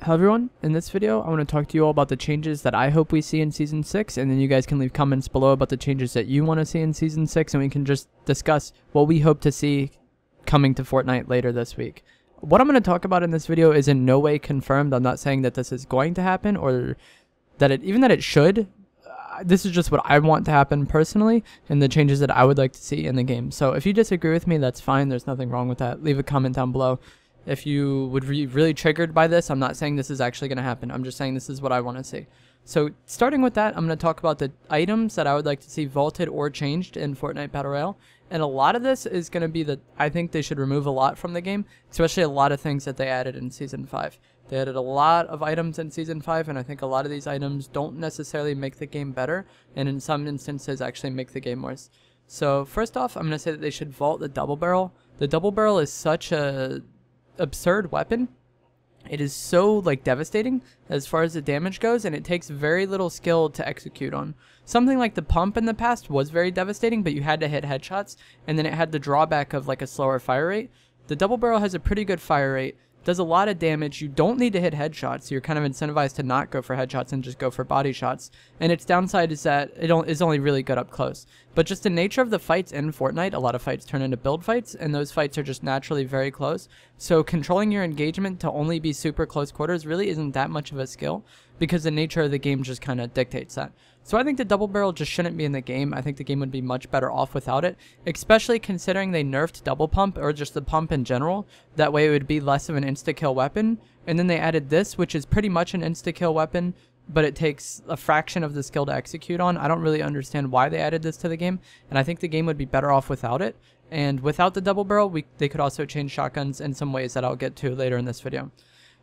Hello everyone, in this video I want to talk to you all about the changes that I hope we see in Season 6, and then you guys can leave comments below about the changes that you want to see in Season 6, and we can just discuss what we hope to see coming to Fortnite later this week. What I'm going to talk about in this video is in no way confirmed. I'm not saying that this is going to happen or that it should. This is just what I want to happen personally and the changes that I would like to see in the game. So if you disagree with me, that's fine. There's nothing wrong with that. Leave a comment down below. If you would be really triggered by this, I'm not saying this is actually going to happen. I'm just saying this is what I want to see. So starting with that, I'm going to talk about the items that I would like to see vaulted or changed in Fortnite Battle Royale. And a lot of this is going to be that I think they should remove a lot from the game, especially a lot of things that they added in Season 5. They added a lot of items in Season 5, and I think a lot of these items don't necessarily make the game better, and in some instances actually make the game worse. So first off, I'm going to say that they should vault the double barrel. The double barrel is such a absurd weapon. It is so devastating as far as the damage goes, and it takes very little skill to execute on. Something like the pump in the past was very devastating, but you had to hit headshots, and then it had the drawback of a slower fire rate. The double barrel has a pretty good fire rate, does a lot of damage. You don't need to hit headshots, so you're kind of incentivized to not go for headshots and just go for body shots. And its downside is that it is only really good up close. But just the nature of the fights in Fortnite, a lot of fights turn into build fights, and those fights are just naturally very close. So controlling your engagement to only be super close quarters really isn't that much of a skill, because the nature of the game just kind of dictates that. So I think the double barrel just shouldn't be in the game. I think the game would be much better off without it, especially considering they nerfed double pump, or just the pump in general. That way it would be less of an insta-kill weapon. And then they added this, which is pretty much an insta-kill weapon, but it takes a fraction of the skill to execute on. I don't really understand why they added this to the game, and I think the game would be better off without it. And without the double barrel, they could also change shotguns in some ways that I'll get to later in this video.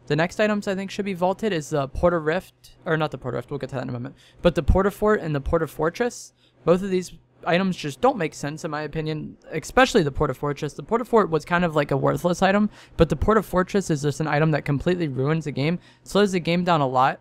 The next items I think should be vaulted is the Porter Rift, or not the Porter Rift, we'll get to that in a moment, but the Porter Fort and the Porter Fortress. Both of these items just don't make sense in my opinion, especially the Porter Fortress. The Porter Fort was kind of like a worthless item, but the Porter Fortress is just an item that completely ruins the game, slows the game down a lot.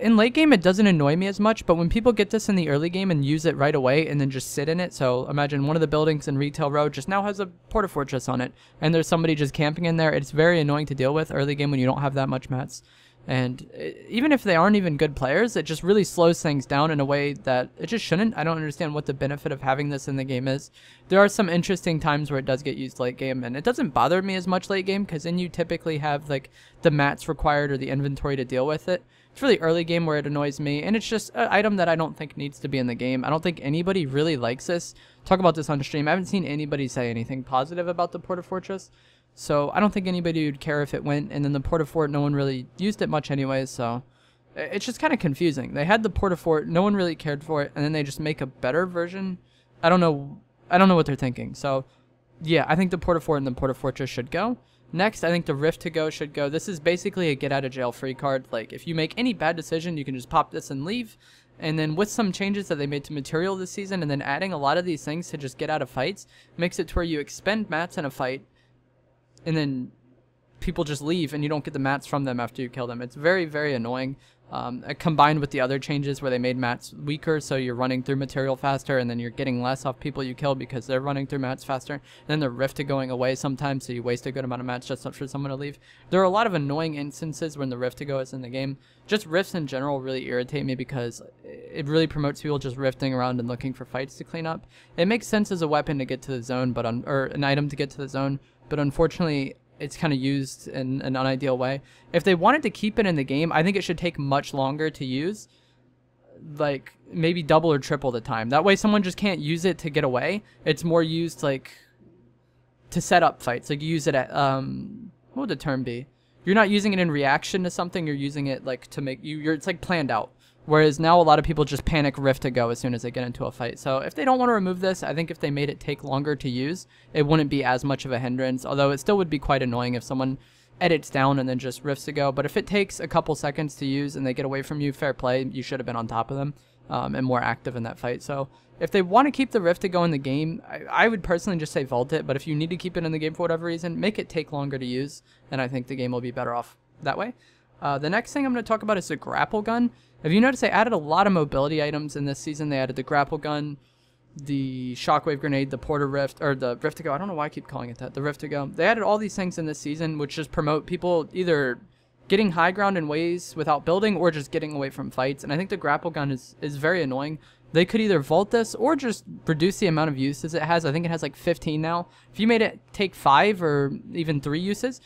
In late game, it doesn't annoy me as much, but when people get this in the early game and use it right away and then just sit in it, so imagine one of the buildings in Retail Row just now has a Porter Fortress on it, and there's somebody just camping in there. It's very annoying to deal with early game when you don't have that much mats. And even if they aren't even good players, it just really slows things down in a way that it just shouldn't. I don't understand what the benefit of having this in the game is. There are some interesting times where it does get used late game, and it doesn't bother me as much late game, because then you typically have the mats required or the inventory to deal with it. It's really early game where it annoys me, and it's just an item that I don't think needs to be in the game. I don't think anybody really likes this. Talk about this on stream. I haven't seen anybody say anything positive about the Porter Fortress, so I don't think anybody would care if it went. And then the Porter Fort, no one really used it much anyways, so it's just kind of confusing. They had the Porter Fort, no one really cared for it, and then they just make a better version. I don't know what they're thinking. So yeah, I think the Porter Fort and the Porter Fortress should go. Next, I think the Rift to go should go. This is basically a get out of jail free card. If you make any bad decision, you can just pop this and leave. And then with some changes that they made to material this season, and then adding a lot of these things to just get out of fights, makes it to where you expend mats in a fight, and then people just leave and you don't get the mats from them after you kill them. It's very, very annoying. Combined with the other changes where they made mats weaker, so you're running through material faster, and then you're getting less off people you kill because they're running through mats faster. And then the Rift to going away sometimes, so you waste a good amount of mats just for someone to leave. There are a lot of annoying instances when the Rift to go is in the game. Just rifts in general really irritate me because it really promotes people just rifting around and looking for fights to clean up. It makes sense as a weapon to get to the zone, or an item to get to the zone, but unfortunately it's kind of used in an unideal way. If they wanted to keep it in the game, I think it should take much longer to use, maybe double or triple the time. That way someone just can't use it to get away. It's more used to set up fights. You use it at what would the term be? You're not using it in reaction to something, you're using it to make it's planned out. Whereas now a lot of people just panic Rift to go as soon as they get into a fight. So if they don't want to remove this, I think if they made it take longer to use, it wouldn't be as much of a hindrance. Although it still would be quite annoying if someone edits down and then just Rifts to go. But if it takes a couple seconds to use and they get away from you, fair play. You should have been on top of them and more active in that fight. So if they want to keep the Rift to go in the game, I would personally just say vault it. But if you need to keep it in the game for whatever reason, make it take longer to use. And I think the game will be better off that way. The next thing I'm going to talk about is the grapple gun. If you notice, they added a lot of mobility items in this season. They added the grapple gun, the shockwave grenade, the Porter Rift, or the Rift to go. I don't know why I keep calling it that. The Rift to go. They added all these things in this season, which just promote people either getting high ground in ways without building, or just getting away from fights. And I think the grapple gun is very annoying. They could either vault this or just reduce the amount of uses it has. I think it has like 15 now. If you made it take 5 or even 3 uses,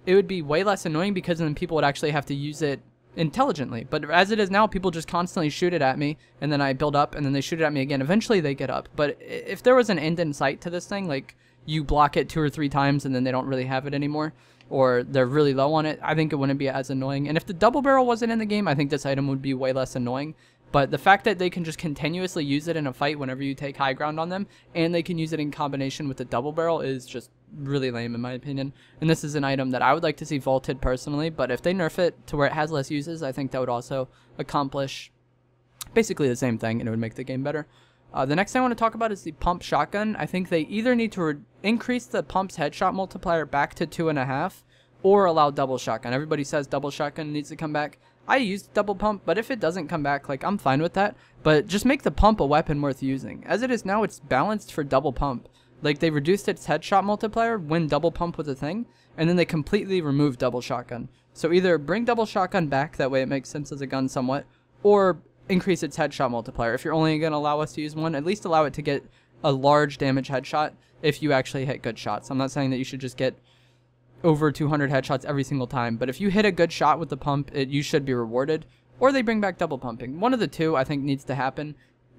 it would be way less annoying, because then people would actually have to use it intelligently. But as it is now, people just constantly shoot it at me, and then I build up, and then they shoot it at me again. Eventually they get up. But if there was an end in sight to this thing, like you block it 2 or 3 times and then they don't really have it anymore, or they're really low on it, I think it wouldn't be as annoying. And if the double barrel wasn't in the game, I think this item would be way less annoying. But the fact that they can just continuously use it in a fight whenever you take high ground on them, and they can use it in combination with the double barrel, is just really lame in my opinion. And this is an item that I would like to see vaulted personally, but if they nerf it to where it has less uses, I think that would also accomplish basically the same thing, and it would make the game better. The next thing I want to talk about is the pump shotgun. I think they either need to increase the pump's headshot multiplier back to 2.5, or allow double shotgun. Everybody says double shotgun needs to come back. I used double pump, but if it doesn't come back, like, I'm fine with that. But just make the pump a weapon worth using. As it is now, it's balanced for double pump. Like, they reduced its headshot multiplier when double pump was a thing, and then they completely removed double shotgun. So either bring double shotgun back, that way it makes sense as a gun somewhat, or increase its headshot multiplier. If you're only going to allow us to use one, at least allow it to get a large damage headshot if you actually hit good shots. I'm not saying that you should just get over 200 headshots every single time, but if you hit a good shot with the pump, you should be rewarded. Or they bring back double pumping. One of the two I think needs to happen.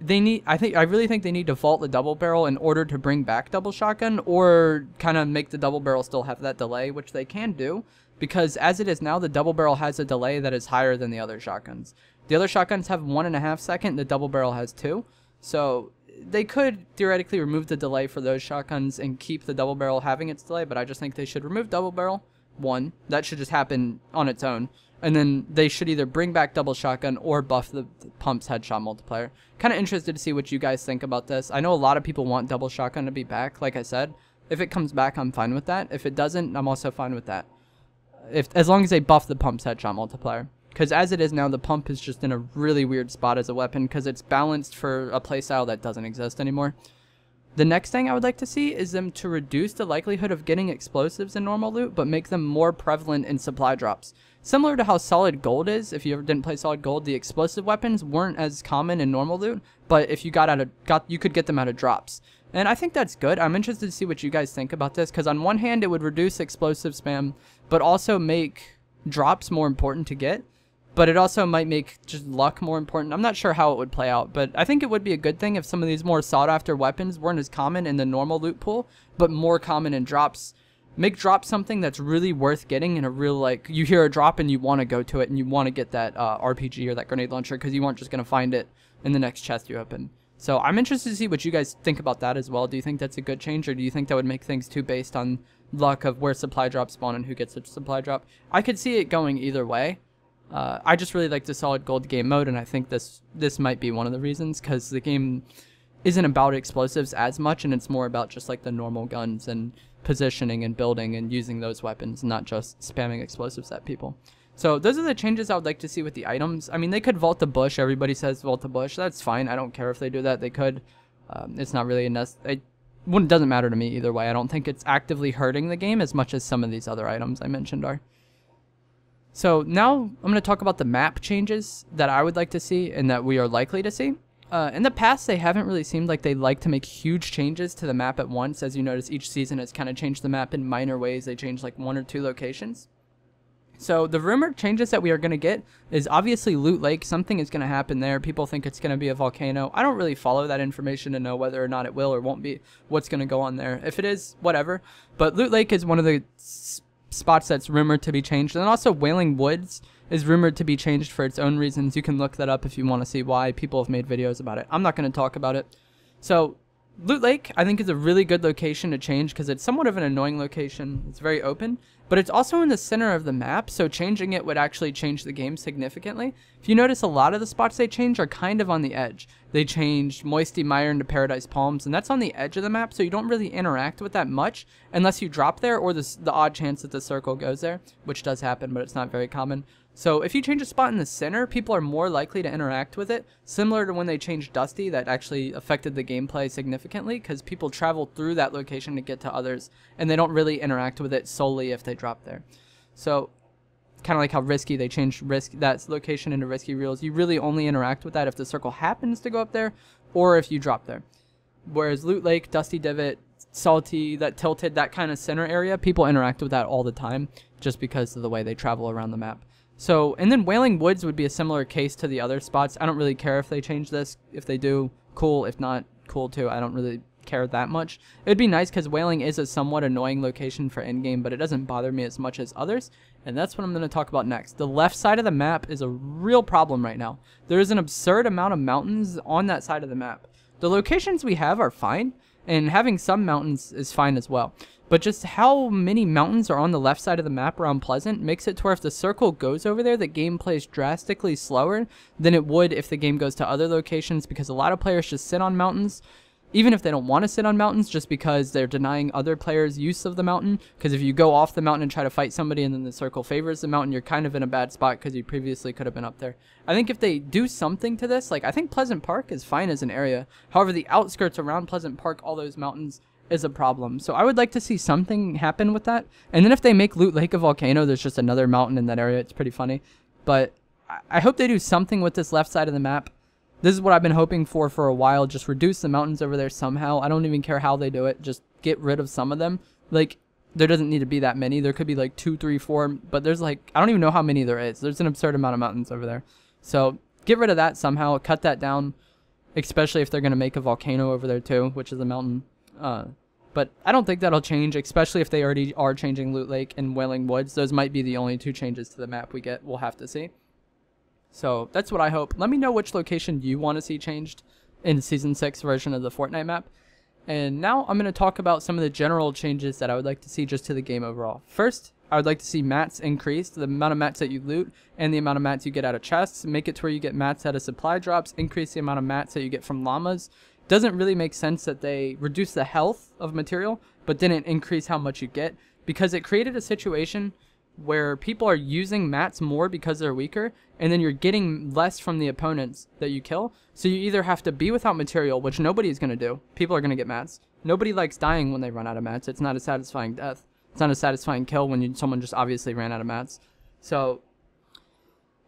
I really think they need to vault the double barrel in order to bring back double shotgun, or kind of make the double barrel still have that delay, which they can do, because as it is now, the double barrel has a delay that is higher than the other shotguns. The other shotguns have 1.5 seconds, the double barrel has 2. So they could theoretically remove the delay for those shotguns and keep the double barrel having its delay, but I just think they should remove double barrel. That should just happen on its own. And then they should either bring back double shotgun or buff the pump's headshot multiplier. Kind of interested to see what you guys think about this. I know a lot of people want double shotgun to be back, like I said. If it comes back, I'm fine with that. If it doesn't, I'm also fine with that. As long as they buff the pump's headshot multiplier. Because as it is now, the pump is just in a really weird spot as a weapon, because it's balanced for a playstyle that doesn't exist anymore. The next thing I would like to see is them to reduce the likelihood of getting explosives in normal loot, but make them more prevalent in supply drops. Similar to how solid gold is. If you ever didn't play solid gold, the explosive weapons weren't as common in normal loot, but if you you could get them out of drops. And I think that's good. I'm interested to see what you guys think about this, because on one hand, it would reduce explosive spam, but also make drops more important to get. But it also might make just luck more important. I'm not sure how it would play out, but I think it would be a good thing if some of these more sought-after weapons weren't as common in the normal loot pool, but more common in drops. Make drops something that's really worth getting, in a real, like, you hear a drop and you want to go to it and you want to get that RPG or that grenade launcher, because you aren't just going to find it in the next chest you open. So I'm interested to see what you guys think about that as well. Do you think that's a good change, or do you think that would make things too based on luck of where supply drops spawn and who gets a supply drop? I could see it going either way. I just really like the solid gold game mode, and I think this might be one of the reasons, because the game isn't about explosives as much, and it's more about just like the normal guns and positioning and building and using those weapons, not just spamming explosives at people. So those are the changes I would like to see with the items. I mean, they could vault the bush. Everybody says vault the bush. That's fine. I don't care if they do that. They could. It's not really it doesn't matter to me either way. I don't think it's actively hurting the game as much as some of these other items I mentioned are. So now I'm going to talk about the map changes that I would like to see and that we are likely to see. In the past, they haven't really seemed like they like to make huge changes to the map at once. As you notice, each season has kind of changed the map in minor ways. They changed like 1 or 2 locations. So the rumored changes that we are going to get is obviously Loot Lake. Something is going to happen there. People think it's going to be a volcano. I don't really follow that information to know whether or not it will or won't be, what's going to go on there. If it is, whatever. But Loot Lake is one of the spots that's rumored to be changed. And also Wailing Woods is rumored to be changed for its own reasons. You can look that up if you want to see why. People have made videos about it. I'm not going to talk about it. So Loot Lake, I think, is a really good location to change because it's somewhat of an annoying location. It's very open, but it's also in the center of the map, so changing it would actually change the game significantly. If you notice, a lot of the spots they change are kind of on the edge. They changed Moisty Mire into Paradise Palms, and that's on the edge of the map, so you don't really interact with that much unless you drop there or the odd chance that the circle goes there, which does happen, but it's not very common. So if you change a spot in the center, people are more likely to interact with it, similar to when they changed Dusty. That actually affected the gameplay significantly because people travel through that location to get to others, and they don't really interact with it solely if they drop there. So kind of like how risky they changed risk that location into risky reels. You really only interact with that if the circle happens to go up there or if you drop there. Whereas Loot Lake, Dusty Divot, Salty, that tilted, that kind of center area, people interact with that all the time just because of the way they travel around the map. So, and then Wailing Woods would be a similar case to the other spots. I don't really care if they change this. If they do, cool. If not, cool too. I don't really care that much. It'd be nice because Wailing is a somewhat annoying location for endgame, but it doesn't bother me as much as others. And that's what I'm going to talk about next. The left side of the map is a real problem right now. There is an absurd amount of mountains on that side of the map. The locations we have are fine, and having some mountains is fine as well. But just how many mountains are on the left side of the map around Pleasant makes it to where if the circle goes over there, the game plays drastically slower than it would if the game goes to other locations, because a lot of players just sit on mountains, even if they don't want to sit on mountains, just because they're denying other players use of the mountain. Because if you go off the mountain and try to fight somebody and then the circle favors the mountain, you're kind of in a bad spot because you previously could have been up there. I think if they do something to this, like I think Pleasant Park is fine as an area. However, the outskirts around Pleasant Park, all those mountains, is a problem. So I would like to see something happen with that. And then if they make Loot Lake a volcano, there's just another mountain in that area. It's pretty funny. But I hope they do something with this left side of the map. This is what I've been hoping for a while. Just reduce the mountains over there somehow. I don't even care how they do it. Just get rid of some of them. Like, there doesn't need to be that many. There could be like 2, 3, 4. But there's like, I don't even know how many there is. There's an absurd amount of mountains over there. So get rid of that somehow. Cut that down. Especially if they're going to make a volcano over there too, which is a mountain. But I don't think that'll change, especially if they already are changing Loot Lake and Wailing Woods. Those might be the only 2 changes to the map we get. We'll have to see. So that's what I hope. Let me know which location you want to see changed in Season 6 version of the Fortnite map. And now I'm going to talk about some of the general changes that I would like to see just to the game overall. First, I would like to see mats increased, the amount of mats that you loot and the amount of mats you get out of chests. Make it to where you get mats out of supply drops, increase the amount of mats that you get from llamas. Doesn't really make sense that they reduce the health of material, but didn't increase how much you get, because it created a situation where people are using mats more because they're weaker, and then you're getting less from the opponents that you kill. So you either have to be without material, which nobody is going to do. People are going to get mats. Nobody likes dying when they run out of mats. It's not a satisfying death. It's not a satisfying kill when someone just obviously ran out of mats. So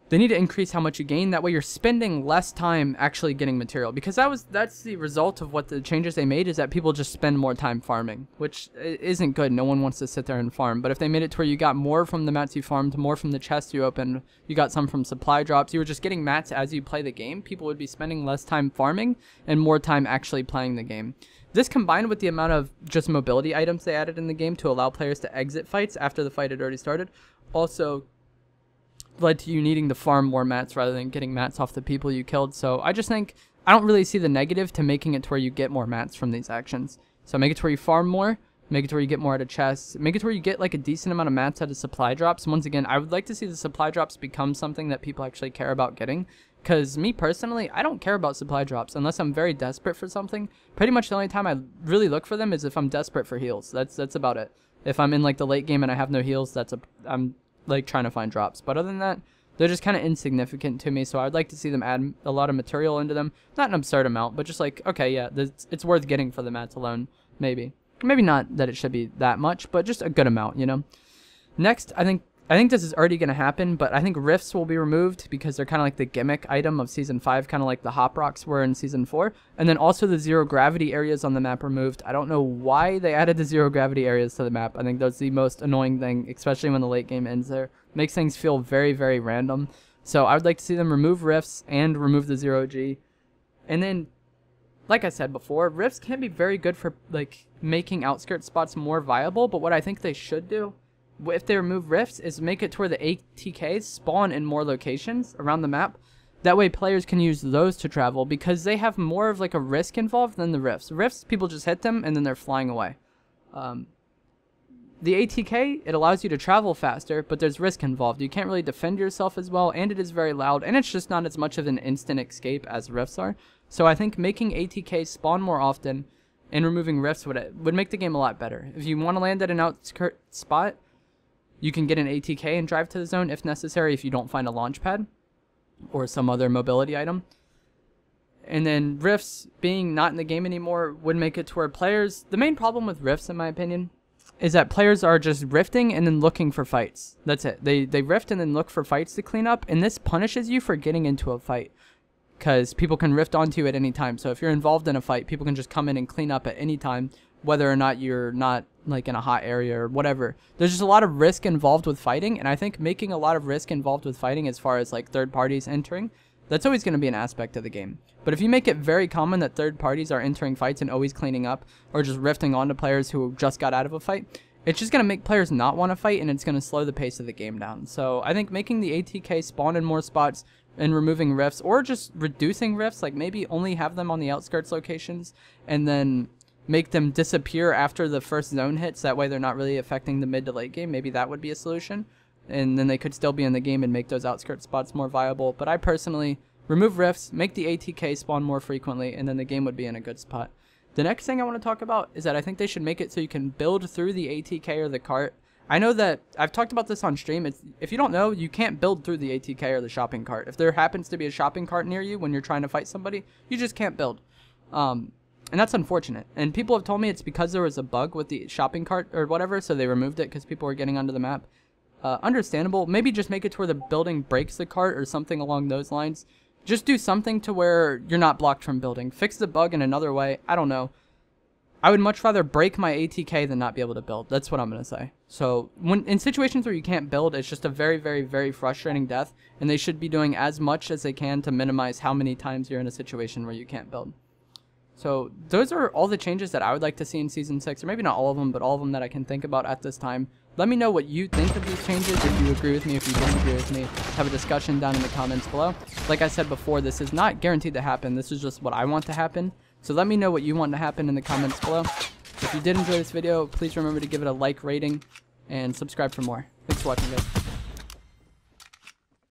they need to increase how much you gain. That way you're spending less time actually getting material. Because that's the result of what the changes they made, is that people just spend more time farming, which isn't good. No one wants to sit there and farm. But if they made it to where you got more from the mats you farmed, more from the chests you opened, you got some from supply drops, you were just getting mats as you play the game, people would be spending less time farming and more time actually playing the game. This combined with the amount of just mobility items they added in the game to allow players to exit fights after the fight had already started, also led to you needing to farm more mats rather than getting mats off the people you killed. So I just think, I don't really see the negative to making it to where you get more mats from these actions. So make it to where you farm more, make it to where you get more out of chests, make it to where you get like a decent amount of mats out of supply drops. Once again, I would like to see the supply drops become something that people actually care about getting. Because me personally, I don't care about supply drops unless I'm very desperate for something. Pretty much the only time I really look for them is if I'm desperate for heals. That's about it. If I'm in like the late game and I have no heals, I'm like trying to find drops. But other than that, they're just kind of insignificant to me. So I'd like to see them add a lot of material into them. Not an absurd amount, but just like, okay, yeah, it's worth getting for the mats alone. Maybe not that it should be that much, but just a good amount, you know. Next, I think this is already going to happen, but I think rifts will be removed because they're kind of like the gimmick item of Season 5, kind of like the hop rocks were in Season 4. And then also the zero gravity areas on the map removed. I don't know why they added the zero gravity areas to the map. I think that's the most annoying thing, especially when the late game ends there. Makes things feel very, very random. So I would like to see them remove rifts and remove the zero G. And then, like I said before, rifts can be very good for like making outskirt spots more viable, but what I think they should do, if they remove rifts, is make it to where the ATKs spawn in more locations around the map. That way players can use those to travel, because they have more of like a risk involved than the rifts. Rifts, people just hit them and then they're flying away. The ATK, it allows you to travel faster, but there's risk involved. You can't really defend yourself as well, and it is very loud, and it's just not as much of an instant escape as rifts are. So I think making ATK spawn more often and removing rifts would make the game a lot better. If you want to land at an outskirt spot, you can get an ATK and drive to the zone if necessary, if you don't find a launch pad or some other mobility item. And then rifts being not in the game anymore would make it to where players, the main problem with rifts in my opinion is that players are just rifting and then looking for fights. That's it. They rift and then look for fights to clean up, and this punishes you for getting into a fight, because people can rift onto you at any time. So if you're involved in a fight, people can just come in and clean up at any time, whether or not you're not like in a hot area or whatever. There's just a lot of risk involved with fighting, and I think making a lot of risk involved with fighting as far as like third parties entering, that's always going to be an aspect of the game. But if you make it very common that third parties are entering fights and always cleaning up, or just rifting onto players who just got out of a fight, it's just going to make players not want to fight, and it's going to slow the pace of the game down. So I think making the ATK spawn in more spots and removing rifts, or just reducing rifts, like maybe only have them on the outskirts locations and then make them disappear after the first zone hits. That way they're not really affecting the mid to late game. Maybe that would be a solution, and then they could still be in the game and make those outskirt spots more viable. But I personally remove rifts, make the ATK spawn more frequently, and then the game would be in a good spot. The next thing I want to talk about is that I think they should make it so you can build through the ATK or the cart. I know that I've talked about this on stream. If you don't know, you can't build through the ATK or the shopping cart. If there happens to be a shopping cart near you when you're trying to fight somebody, you just can't build. And that's unfortunate. And people have told me it's because there was a bug with the shopping cart or whatever, so they removed it because people were getting onto the map. Understandable. Maybe just make it to where the building breaks the cart or something along those lines. Just do something to where you're not blocked from building. Fix the bug in another way. I don't know. I would much rather break my ATK than not be able to build. That's what I'm going to say. So when in situations where you can't build, it's just a very, very, very frustrating death. And they should be doing as much as they can to minimize how many times you're in a situation where you can't build. So those are all the changes that I would like to see in Season 6. Or maybe not all of them, but all of them that I can think about at this time. Let me know what you think of these changes, if you agree with me, if you don't agree with me. Have a discussion down in the comments below. Like I said before, this is not guaranteed to happen. This is just what I want to happen. So let me know what you want to happen in the comments below. If you did enjoy this video, please remember to give it a like rating and subscribe for more. Thanks for watching, guys.